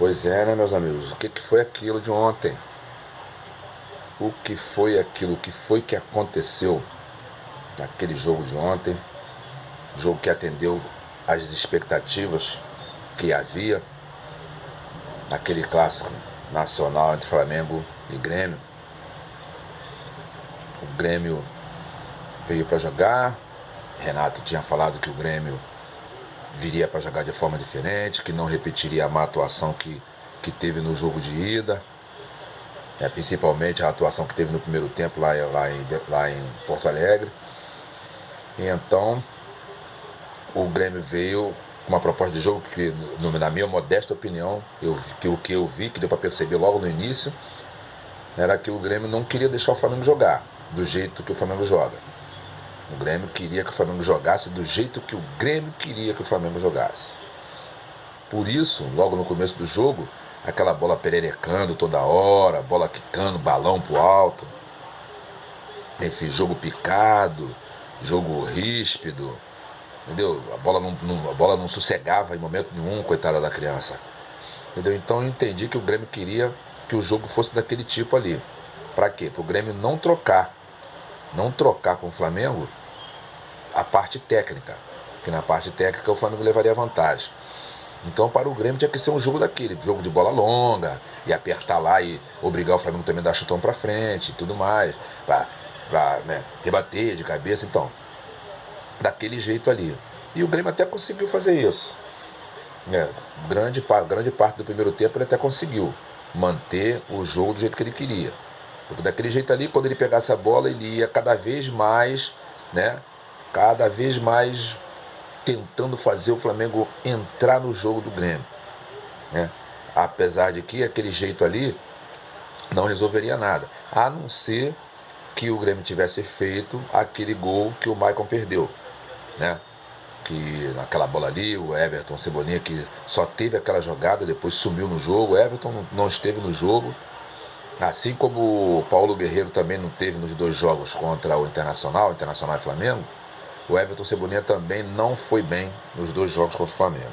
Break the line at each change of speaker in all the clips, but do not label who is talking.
Pois é, né, meus amigos? O que foi aquilo de ontem? O que foi aquilo? O que foi que aconteceu naquele jogo de ontem? Jogo que atendeu às expectativas que havia naquele clássico nacional entre Flamengo e Grêmio. O Grêmio veio para jogar. Renato tinha falado que o Grêmio viria para jogar de forma diferente, que não repetiria a má atuação que teve no jogo de ida. Principalmente a atuação que teve no primeiro tempo lá em Porto Alegre. E então o Grêmio veio com uma proposta de jogo que, na minha modesta opinião, o que eu vi, que deu para perceber logo no início, era que o Grêmio não queria deixar o Flamengo jogar do jeito que o Flamengo joga. O Grêmio queria que o Flamengo jogasse do jeito que o Grêmio queria que o Flamengo jogasse. Por isso, logo no começo do jogo, aquela bola pererecando toda hora, bola quicando, balão pro alto. Enfim, jogo picado, jogo ríspido, entendeu? A bola não sossegava em momento nenhum, coitada da criança. Entendeu? Então eu entendi que o Grêmio queria que o jogo fosse daquele tipo ali. Para quê? Para o Grêmio não trocar com o Flamengo a parte técnica. Porque na parte técnica o Flamengo levaria vantagem. Então para o Grêmio tinha que ser um jogo daquele, jogo de bola longa, e apertar lá e obrigar o Flamengo também a dar chutão para frente e tudo mais, para rebater de cabeça, então, daquele jeito ali. E o Grêmio até conseguiu fazer isso. Grande parte do primeiro tempo ele até conseguiu manter o jogo do jeito que ele queria. Porque daquele jeito ali, quando ele pegasse a bola, ele ia cada vez mais tentando fazer o Flamengo entrar no jogo do Grêmio. Apesar de que aquele jeito ali não resolveria nada, a não ser que o Grêmio tivesse feito aquele gol que o Maicon perdeu, que naquela bola ali, o Everton Cebolinha, que só teve aquela jogada, depois sumiu no jogo. O Everton não esteve no jogo, assim como o Paulo Guerreiro também não teve nos dois jogos contra o Internacional e Flamengo. O Everton Cebolinha também não foi bem nos dois jogos contra o Flamengo.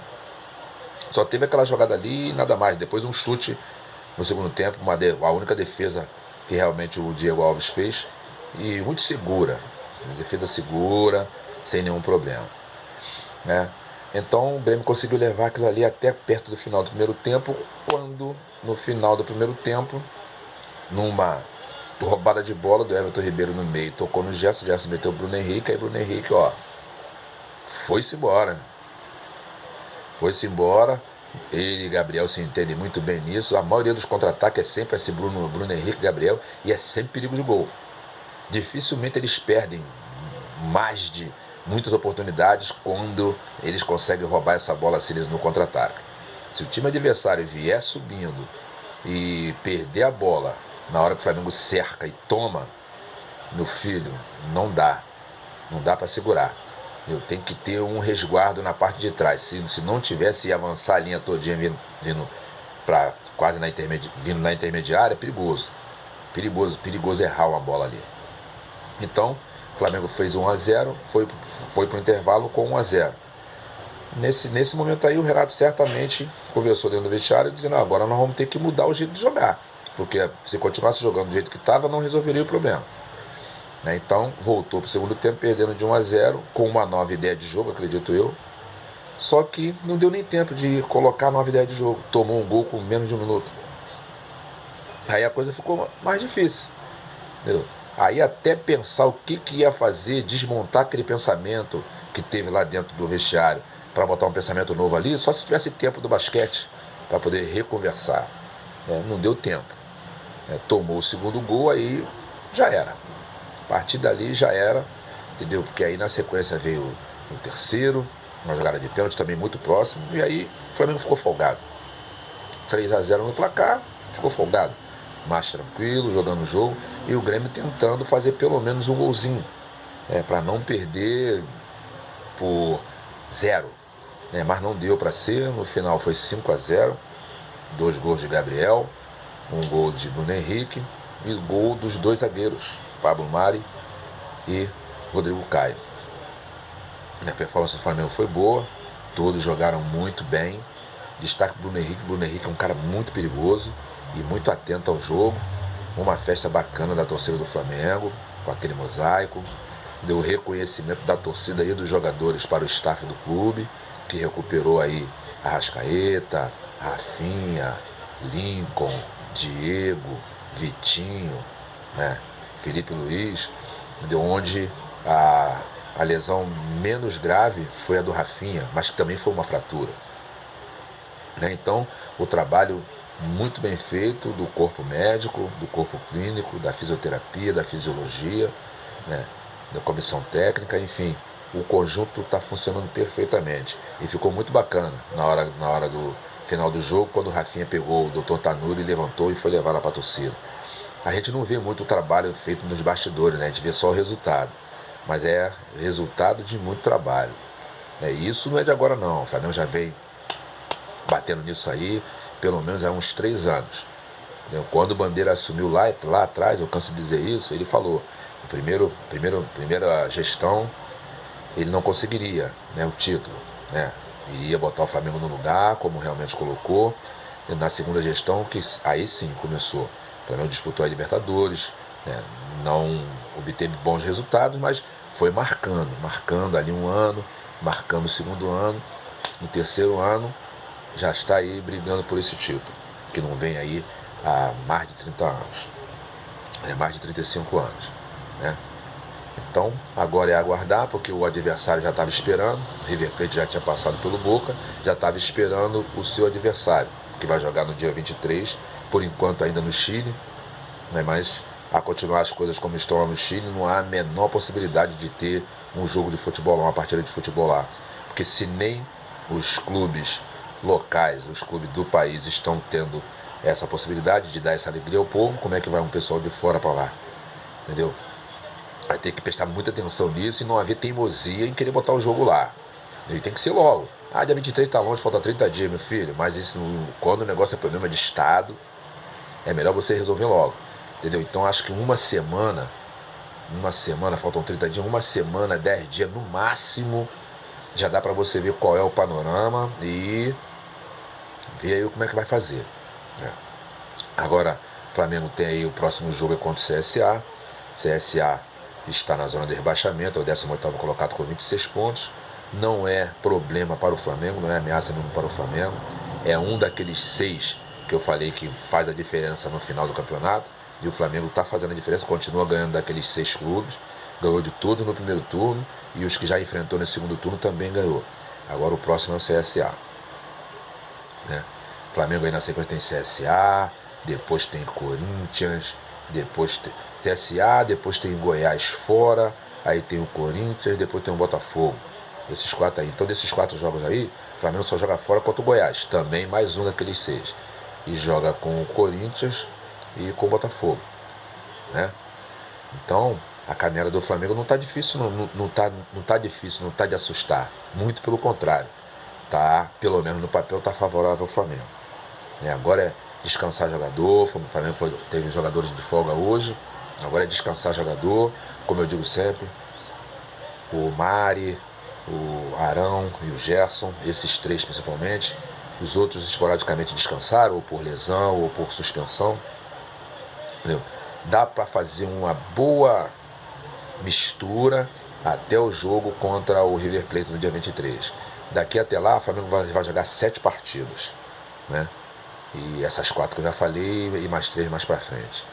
Só teve aquela jogada ali e nada mais. Depois um chute no segundo tempo, a única defesa que realmente o Diego Alves fez, e muito segura, defesa segura, sem nenhum problema. Então o Grêmio conseguiu levar aquilo ali até perto do final do primeiro tempo, quando no final do primeiro tempo, numa roubada de bola do Everton Ribeiro no meio, tocou no Gerson meteu o Bruno Henrique, aí Bruno Henrique foi-se embora. Ele e Gabriel se entendem muito bem nisso. A maioria dos contra-ataques é sempre esse Bruno Henrique e Gabriel, e é sempre perigo de gol. Dificilmente eles perdem mais de muitas oportunidades quando eles conseguem roubar essa bola assim no contra-ataque. Se o time adversário vier subindo e perder a bola na hora que o Flamengo cerca e toma, meu filho, não dá para segurar. Tem que ter um resguardo na parte de trás. Se não tivesse, avançar a linha todinha vindo para quase vindo na intermediária, é perigoso. Perigoso errar uma bola ali. Então o Flamengo fez 1-0, foi para o intervalo com 1-0. Nesse momento aí, o Renato certamente conversou dentro do vestiário, dizendo: agora nós vamos ter que mudar o jeito de jogar, porque se continuasse jogando do jeito que estava, não resolveria o problema. Então voltou para o segundo tempo, perdendo de 1-0, com uma nova ideia de jogo, acredito eu. Só que não deu nem tempo de colocar a nova ideia de jogo. Tomou um gol com menos de um minuto. Aí a coisa ficou mais difícil, entendeu? Aí até pensar o que ia fazer, desmontar aquele pensamento que teve lá dentro do vestiário para botar um pensamento novo ali, só se tivesse tempo do basquete para poder reconversar. Não deu tempo. Tomou o segundo gol, aí já era. A partir dali já era, entendeu? Porque aí na sequência veio o terceiro, uma jogada de pênalti também muito próximo, e aí o Flamengo ficou folgado. 3-0 no placar, ficou folgado. Mais tranquilo, jogando o jogo, e o Grêmio tentando fazer pelo menos um golzinho, para não perder por 0. Mas não deu para ser, no final foi 5-0, 2 gols de Gabriel, um gol de Bruno Henrique e gol dos 2 zagueiros, Pablo Mari e Rodrigo Caio. A performance do Flamengo foi boa, todos jogaram muito bem, Destaque para Bruno Henrique. Bruno Henrique é um cara muito perigoso e muito atento ao jogo. Uma festa bacana da torcida do Flamengo, com aquele mosaico. Deu reconhecimento da torcida e dos jogadores para o staff do clube, que recuperou aí Arrascaeta, Rafinha, Lincoln, Diego, Vitinho, né, Felipe Luiz, onde a lesão menos grave foi a do Rafinha, mas que também foi uma fratura. Né? Então, o trabalho muito bem feito do corpo médico, do corpo clínico, da fisioterapia, da fisiologia, né, da comissão técnica, enfim, o conjunto está funcionando perfeitamente. E ficou muito bacana na hora do final do jogo, quando o Rafinha pegou o Dr. Tanuri, levantou e foi levar lá para a torcida. A gente não vê muito o trabalho feito nos bastidores, né? A gente vê só o resultado. Mas é resultado de muito trabalho. E isso não é de agora não. O Flamengo já vem batendo nisso aí, pelo menos há uns 3 anos. Quando o Bandeira assumiu lá atrás, eu canso de dizer isso, ele falou, primeira gestão, ele não conseguiria, né, o título, né? Iria botar o Flamengo no lugar, como realmente colocou. E na segunda gestão, que aí sim começou. O Flamengo disputou a Libertadores, né? Não obteve bons resultados, mas foi marcando ali um ano, marcando o segundo ano. No terceiro ano, já está aí brigando por esse título, que não vem aí há mais de 30 anos, mais de 35 anos, né? Então, agora é aguardar, porque o adversário já estava esperando, o River Plate já tinha passado pelo Boca, já estava esperando o seu adversário, que vai jogar no dia 23, por enquanto ainda no Chile, né? Mas a continuar as coisas como estão lá no Chile, não há a menor possibilidade de ter um jogo de futebol, uma partida de futebol lá, porque se nem os clubes locais, os clubes do país estão tendo essa possibilidade de dar essa alegria ao povo, como é que vai um pessoal de fora para lá? Entendeu? Vai ter que prestar muita atenção nisso e não haver teimosia em querer botar o jogo lá. E tem que ser logo. Dia 23 está longe, falta 30 dias, meu filho. Mas isso, quando o negócio é problema de Estado, é melhor você resolver logo. Entendeu? Então acho que uma semana, faltam 30 dias, uma semana, 10 dias no máximo, já dá para você ver qual é o panorama e ver aí como é que vai fazer, né? Agora, o Flamengo tem aí o próximo jogo é contra o CSA. CSA está na zona de rebaixamento, é o 18º colocado com 26 pontos. Não é problema para o Flamengo, não é ameaça nenhuma para o Flamengo. É um daqueles 6 que eu falei que faz a diferença no final do campeonato. E o Flamengo está fazendo a diferença, continua ganhando daqueles 6 clubes. Ganhou de todos no primeiro turno e os que já enfrentou no segundo turno também ganhou. Agora o próximo é o CSA, né? O Flamengo aí na sequência tem CSA, depois tem Corinthians, depois tem CSA, depois tem Goiás fora, aí tem o Corinthians, depois tem o Botafogo. Esses 4 aí. Então desses 4 jogos aí, o Flamengo só joga fora contra o Goiás, também mais um daqueles 6. E joga com o Corinthians e com o Botafogo, né? Então, a caminhada do Flamengo não está difícil, não tá difícil, não está de assustar. Muito pelo contrário. Tá, pelo menos no papel, está favorável ao Flamengo. Agora é descansar jogador, o Flamengo teve jogadores de folga hoje, agora é descansar jogador, como eu digo sempre, o Mari, o Arão e o Gerson, esses 3 principalmente, os outros esporadicamente descansaram, ou por lesão, ou por suspensão. Entendeu? Dá para fazer uma boa mistura até o jogo contra o River Plate no dia 23. Daqui até lá, o Flamengo vai jogar 7 partidas, né? E essas 4 que eu já falei e mais 3 mais para frente.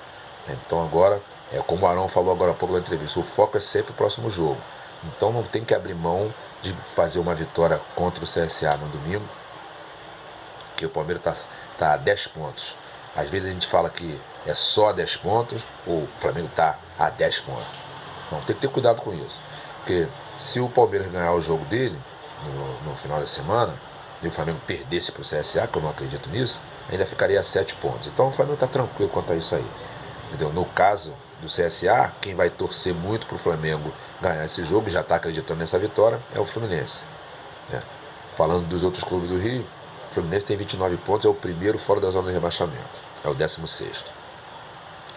Então agora, como o Arão falou agora há pouco na entrevista, o foco é sempre o próximo jogo. Então não tem que abrir mão de fazer uma vitória contra o CSA no domingo, que o Palmeiras tá a 10 pontos. Às vezes a gente fala que é só 10 pontos, ou o Flamengo está a 10 pontos. Não, tem que ter cuidado com isso. Porque se o Palmeiras ganhar o jogo dele no final da semana, e o Flamengo perdesse para o CSA, que eu não acredito nisso, ainda ficaria a 7 pontos. Então o Flamengo está tranquilo quanto a isso aí. Entendeu? No caso do CSA, quem vai torcer muito para o Flamengo ganhar esse jogo, já está acreditando nessa vitória, é o Fluminense, né? Falando dos outros clubes do Rio, o Fluminense tem 29 pontos, é o primeiro fora da zona de rebaixamento, é o 16º.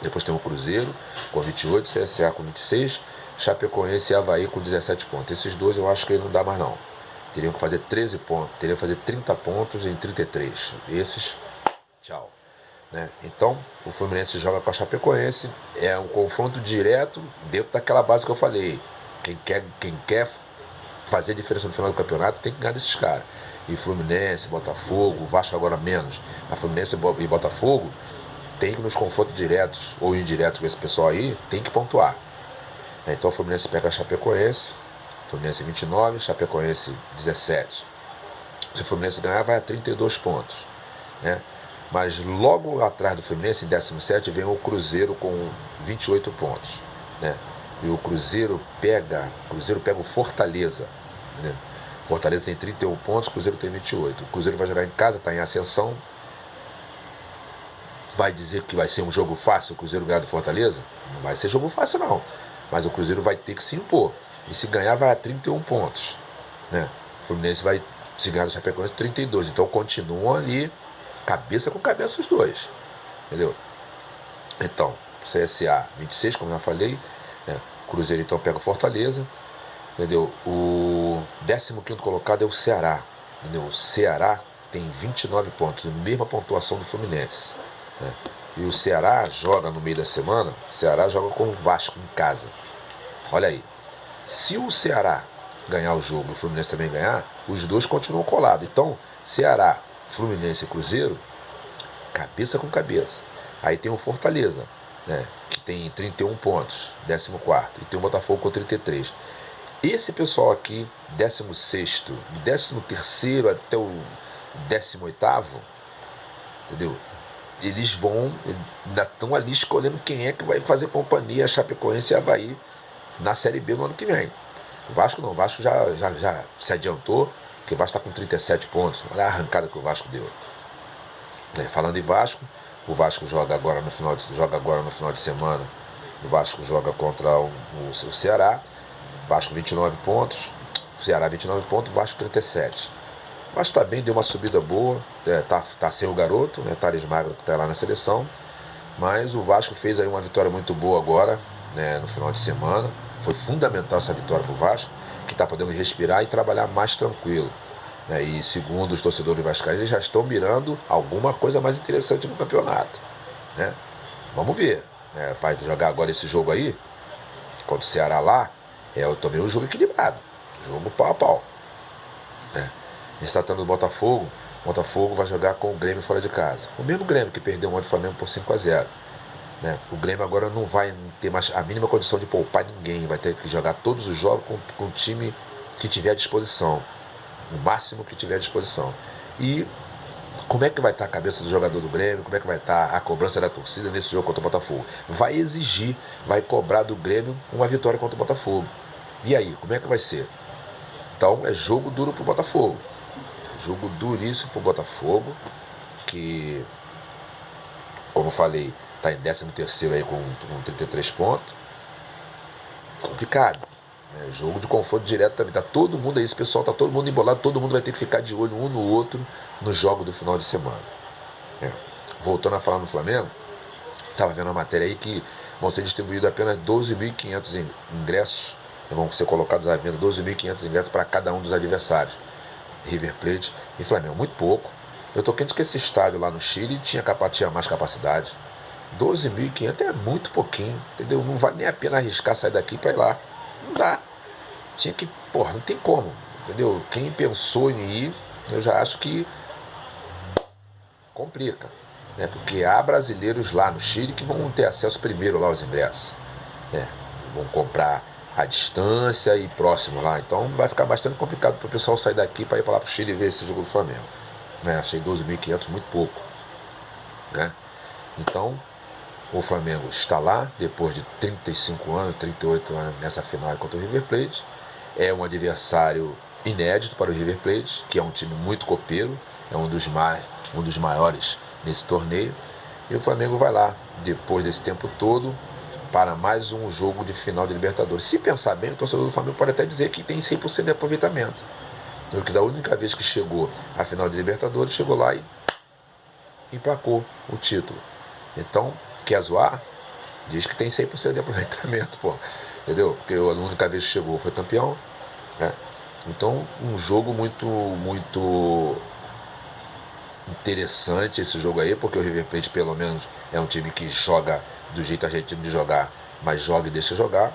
Depois tem o Cruzeiro com 28, CSA com 26, Chapecoense e Avaí com 17 pontos. Esses dois eu acho que não dá mais não. teriam que fazer 13 pontos, teriam que fazer 30 pontos em 33. Esses, tchau. Né? Então, o Fluminense joga com a Chapecoense, é um confronto direto dentro daquela base que eu falei. Quem quer fazer diferença no final do campeonato tem que ganhar desses caras. E Fluminense, Botafogo, Vasco agora menos, a Fluminense e Botafogo tem que nos confrontos diretos ou indiretos com esse pessoal aí, tem que pontuar. Então o Fluminense pega a Chapecoense, Fluminense 29, Chapecoense 17. Se o Fluminense ganhar, vai a 32 pontos. Né? Mas logo atrás do Fluminense, em 17, vem o Cruzeiro com 28 pontos. Né? E o Cruzeiro pega o Fortaleza. Né? Fortaleza tem 31 pontos, o Cruzeiro tem 28. O Cruzeiro vai jogar em casa, está em ascensão. Vai dizer que vai ser um jogo fácil o Cruzeiro ganhar do Fortaleza? Não vai ser jogo fácil, não. Mas o Cruzeiro vai ter que se impor. E se ganhar, vai a 31 pontos. Né? O Fluminense vai, se ganhar do Chapecoense, 32. Então continuam ali, cabeça com cabeça os dois. Entendeu? Então, CSA 26, como eu já falei. Né? Cruzeiro então pega o Fortaleza. Entendeu? O 15º colocado é o Ceará. Entendeu? O Ceará tem 29 pontos, a mesma pontuação do Fluminense. Né? E o Ceará joga no meio da semana, o Ceará joga com o Vasco em casa. Olha aí. Se o Ceará ganhar o jogo e o Fluminense também ganhar, os dois continuam colados. Então, Ceará, Fluminense e Cruzeiro, cabeça com cabeça. Aí tem o Fortaleza, né, que tem 31 pontos, 14º. E tem o Botafogo com 33. Esse pessoal aqui, 16º, do 13º até o 18º, entendeu? Eles ainda estão ali escolhendo quem é que vai fazer companhia a Chapecoense e Avaí na Série B no ano que vem. O Vasco não, o Vasco já se adiantou, porque o Vasco está com 37 pontos. Olha a arrancada que o Vasco deu. Falando em Vasco, o Vasco joga agora no final de semana. O Vasco joga contra o Ceará. Vasco 29 pontos, Ceará 29 pontos, Vasco 37. O Vasco está bem, deu uma subida boa, tá sem o garoto, né, Thales Magno que está lá na seleção, mas o Vasco fez aí uma vitória muito boa agora, né, no final de semana. Foi fundamental essa vitória para o Vasco, que está podendo respirar e trabalhar mais tranquilo. Né, e segundo os torcedores vascaínos, eles já estão mirando alguma coisa mais interessante no campeonato. Né? Vamos ver. Vai jogar agora esse jogo aí, contra o Ceará lá. Também um jogo equilibrado, jogo pau a pau. Né? A gente está tratando do Botafogo. O Botafogo vai jogar com o Grêmio fora de casa. O mesmo Grêmio que perdeu ontem o Flamengo por 5-0. Né? O Grêmio agora não vai ter mais a mínima condição de poupar ninguém. Vai ter que jogar todos os jogos com o time que tiver à disposição. O máximo que tiver à disposição. E como é que vai estar a cabeça do jogador do Grêmio? Como é que vai estar a cobrança da torcida nesse jogo contra o Botafogo? Vai exigir, vai cobrar do Grêmio uma vitória contra o Botafogo. E aí, como é que vai ser? Então é jogo duro pro Botafogo. Jogo duríssimo pro Botafogo, que, como eu falei, está em 13º aí com 33 pontos. Complicado. Jogo de confronto direto também. Tá todo mundo aí, esse pessoal tá todo mundo embolado, todo mundo vai ter que ficar de olho um no outro no jogo do final de semana. Voltando a falar no Flamengo, estava vendo uma matéria aí que vão ser distribuídos apenas 12.500 ingressos, vão ser colocados à venda 12.500 ingressos para cada um dos adversários, River Plate e Flamengo. Muito pouco. Eu tô querendo que esse estádio lá no Chile tinha mais capacidade. 12.500 é muito pouquinho, entendeu? Não vale nem a pena arriscar sair daqui para ir lá. Não dá. Tinha que, não tem como, entendeu? Quem pensou em ir, eu já acho que complica, né? Porque há brasileiros lá no Chile que vão ter acesso primeiro lá aos ingressos, né? Vão comprar à distância e próximo lá, então vai ficar bastante complicado para o pessoal sair daqui para ir para lá para o Chile ver esse jogo do Flamengo. Achei 12.500 muito pouco, né? Então o Flamengo está lá depois de 35 anos, 38 anos nessa final contra o River Plate. É um adversário inédito para o River Plate, que é um time muito copeiro, é um dos maiores nesse torneio. E o Flamengo vai lá, depois desse tempo todo, para mais um jogo de final de Libertadores. Se pensar bem, o torcedor do Flamengo pode até dizer que tem 100% de aproveitamento. Porque da única vez que chegou à final de Libertadores, chegou lá e emplacou o título. Então, quer zoar? Diz que tem 100% de aproveitamento, entendeu? Porque a única vez que chegou foi campeão, né? Então, um jogo muito interessante esse jogo aí, porque o River Plate pelo menos é um time que joga do jeito argentino de jogar, mas joga e deixa jogar.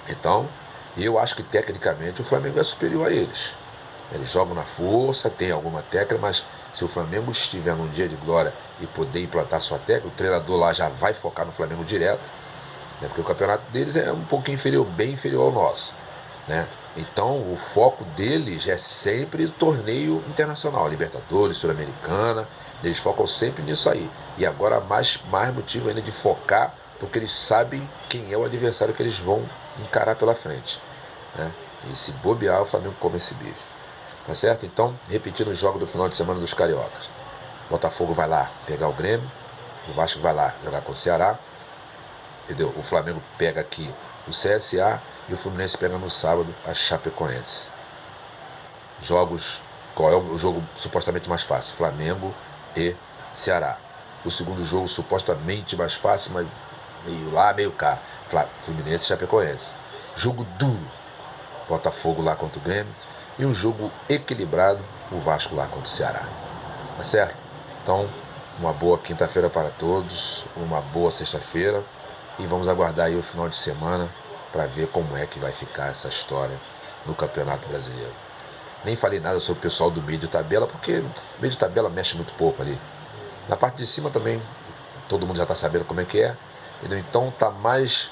Então, eu acho que tecnicamente o Flamengo é superior a eles. Eles jogam na força, tem alguma técnica, mas se o Flamengo estiver num dia de glória e poder implantar sua técnica, o treinador lá já vai focar no Flamengo direto, né? Porque o campeonato deles é um pouquinho inferior, bem inferior ao nosso, né? Então o foco deles é sempre torneio internacional, Libertadores, Sul-Americana, eles focam sempre nisso aí. E agora mais motivo ainda de focar, porque eles sabem quem é o adversário que eles vão encarar pela frente, né? E se bobear, o Flamengo come esse bife. Tá certo? Então, repetindo os jogos do final de semana dos Cariocas. Botafogo vai lá pegar o Grêmio, o Vasco vai lá jogar com o Ceará, entendeu? O Flamengo pega aqui o CSA e o Fluminense pega no sábado a Chapecoense. Jogos, qual é o jogo supostamente mais fácil? Flamengo e Ceará. O segundo jogo supostamente mais fácil, mas meio lá, meio cá. Fluminense e Chapecoense. Jogo duro. Botafogo lá contra o Grêmio. E um jogo equilibrado, o Vasco lá contra o Ceará. Tá certo? Então, uma boa quinta-feira para todos, uma boa sexta-feira e vamos aguardar aí o final de semana para ver como é que vai ficar essa história no Campeonato Brasileiro. Nem falei nada sobre o pessoal do meio de tabela, porque o meio de tabela mexe muito pouco ali. Na parte de cima também, todo mundo já está sabendo como é que é, entendeu? Então tá mais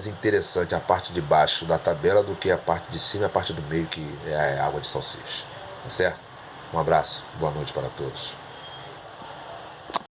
interessante a parte de baixo da tabela do que a parte de cima e a parte do meio, que é a água de salsicha. Tá certo? Um abraço, boa noite para todos.